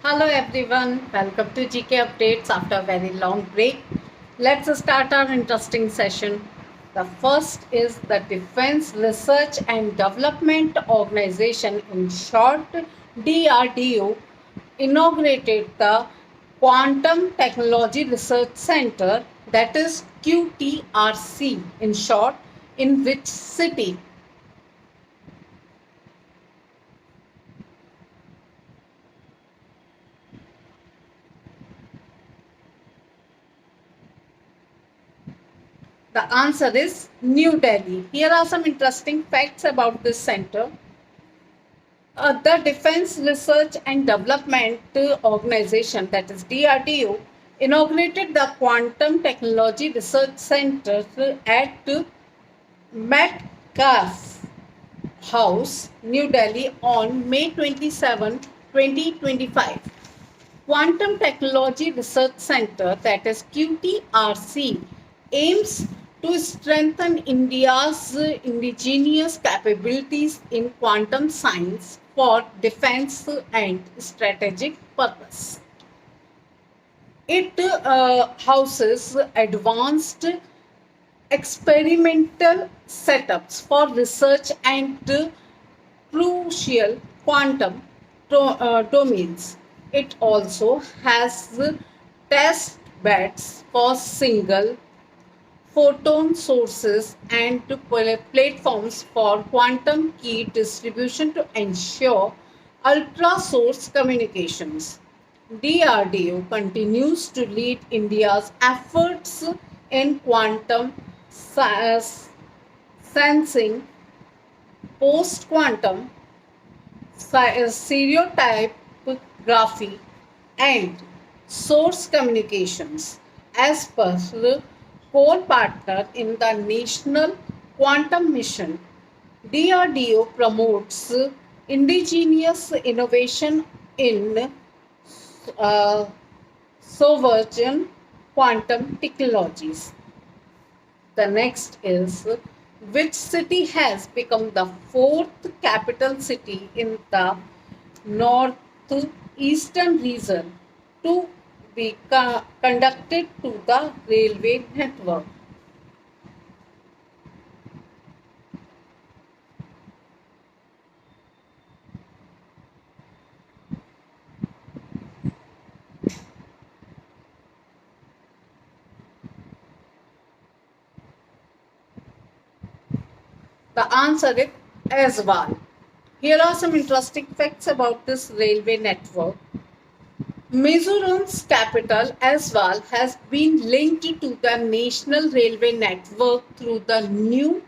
Hello everyone, welcome to GK Updates after a very long break. Let's start our interesting session. The first is the Defense Research and Development Organization, in short DRDO, inaugurated the Quantum Technology Research Center, that is QTRC in short, in which city? The answer is New Delhi. Here are some interesting facts about this center. The Defense Research and Development Organization, that is DRDO, inaugurated the Quantum Technology Research Center at Metcalfe House, New Delhi on May 27, 2025. Quantum Technology Research Center, that is QTRC, aims to strengthen India's indigenous capabilities in quantum science for defense and strategic purpose. It houses advanced experimental setups for research and crucial quantum domains. It also has test beds for single photon sources and platforms for quantum key distribution to ensure ultra source communications. DRDO continues to lead India's efforts in quantum sensing, post quantum stereotypography, and source communications. As per the core partner in the National Quantum Mission, DRDO promotes indigenous innovation in uh, sovereign quantum technologies. The next is, which city has become the fourth capital city in the northeastern region to be conducted to the railway network? The answer is Aizawl. Here are some interesting facts about this railway network. Mizoram's capital, Aizawl, has been linked to the national railway network through the new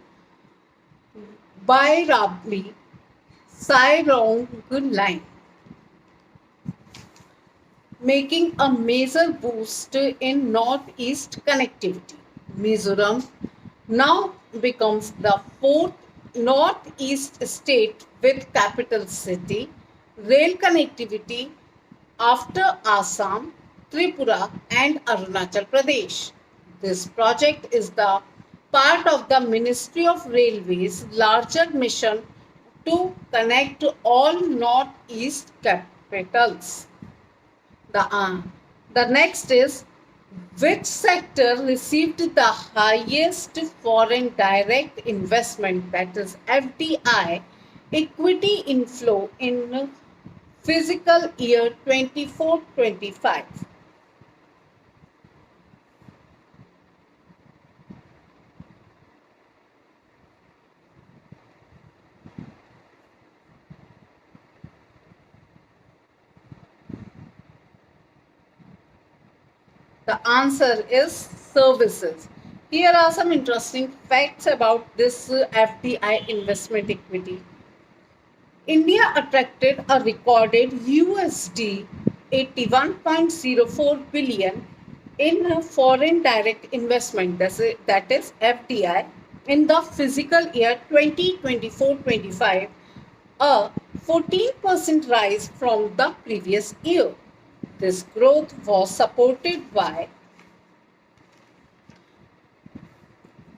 Bairabli Sairong line, making a major boost in northeast connectivity. Mizoram now becomes the fourth northeast state with capital city rail connectivity after Assam, Tripura, and Arunachal Pradesh. This project is the part of the Ministry of Railways' larger mission to connect all northeast capitals. The, uh, the next is, which sector received the highest foreign direct investment, that is FDI, equity inflow in fiscal year 24-25? The answer is services. Here are some interesting facts about this FDI investment equity. India attracted a recorded USD 81.04 billion in foreign direct investment, that is FDI, in the fiscal year 2024-25, a 14% rise from the previous year. This growth was supported by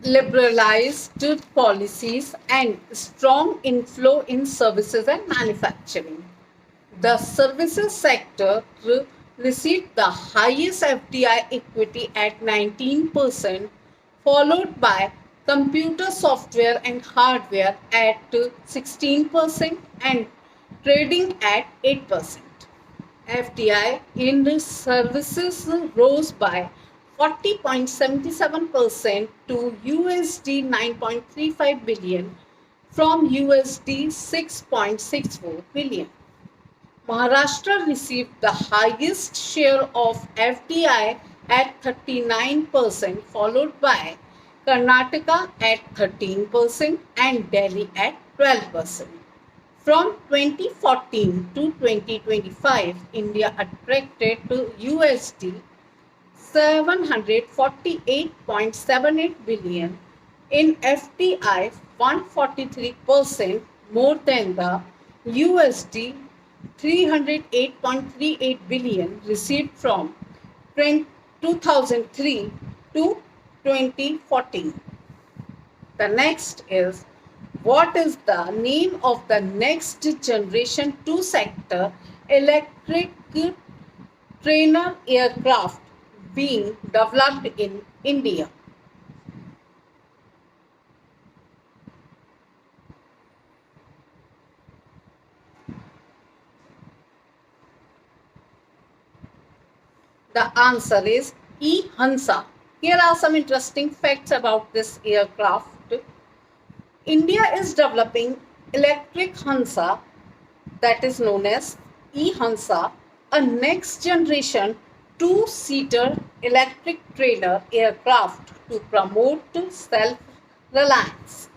liberalized policies and strong inflow in services and manufacturing. The services sector received the highest FDI equity at 19%, followed by computer software and hardware at 16% and trading at 8%. FDI in the services rose by 40.77% to USD 9.35 billion from USD 6.64 billion. Maharashtra received the highest share of FDI at 39%, followed by Karnataka at 13% and Delhi at 12%. From 2014 to 2025, India attracted to USD 748.78 billion in FDI, 143% more than the USD 308.38 billion received from 2003 to 2014. The next is, what is the name of the next generation two sector electric trainer aircraft being developed in India? The answer is E. Hansa. Here are some interesting facts about this aircraft. India is developing electric Hansa, that is known as E. Hansa, a next generation two-seater electric trainer aircraft to promote self-reliance.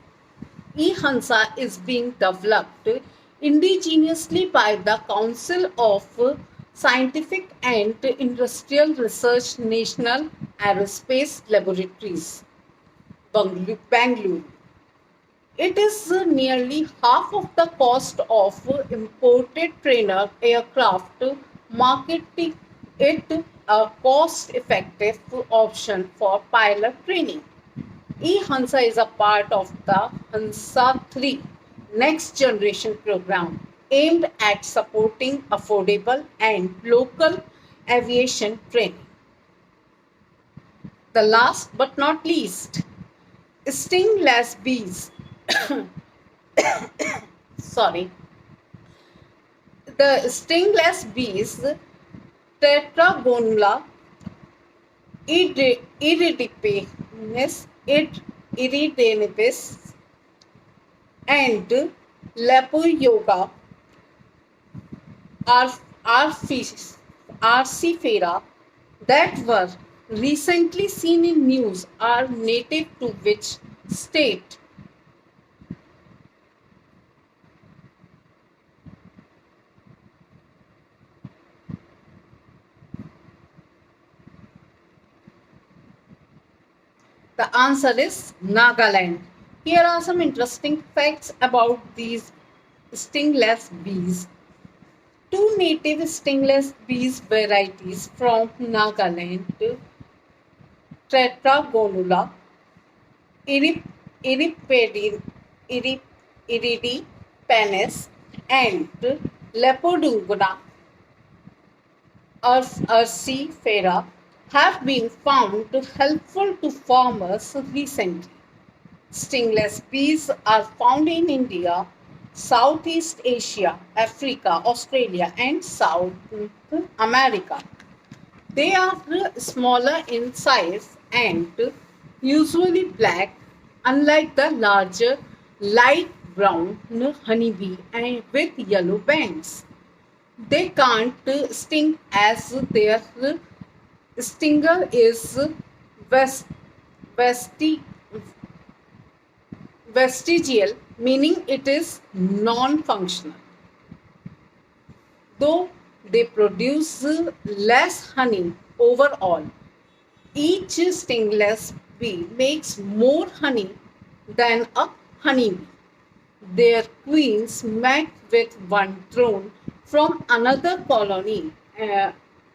E-Hansa is being developed indigenously by the Council of Scientific and Industrial Research National Aerospace Laboratories, Bangalore. It is nearly half of the cost of imported trainer aircraft, making it a cost-effective option for pilot training. E-Hansa is a part of the Hansa 3 next generation program aimed at supporting affordable and local aviation training. The last but not least, stingless bees. Sorry. The stingless bees, Tetragonula iridipes, iridanibus, and Lepoyoga arcifera that were recently seen in news are native to which state? The answer is Nagaland. Here are some interesting facts about these stingless bees. Two native stingless bees varieties from Nagaland, Tetragonula iripedi, iridipenis and Lepidogona ursifera have been found helpful to farmers recently. Stingless bees are found in India, Southeast Asia, Africa, Australia, and South America. They are smaller in size and usually black, unlike the larger light brown honeybee and with yellow bands. They can't sting as their stinger is vest- vesti- vestigial, meaning it is non-functional. Though they produce less honey overall, each stingless bee makes more honey than a honeybee. Their queens met with one drone from another colony,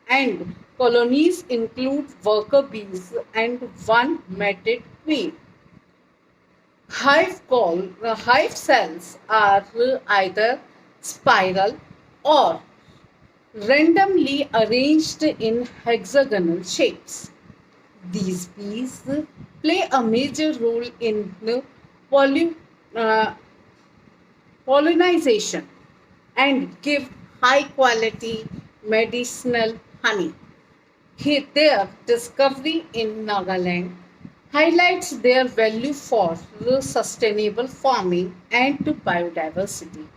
and colonies include worker bees and one mated queen. Hive cells are either spiral or randomly arranged in hexagonal shapes. These bees play a major role in the pollu- uh, pollination and give high quality medicinal honey. Their discovery in Nagaland highlights their value for the sustainable farming and to biodiversity.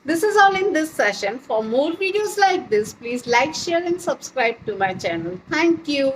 This is all in this session. For more videos like this, please like, share, and subscribe to my channel. Thank you.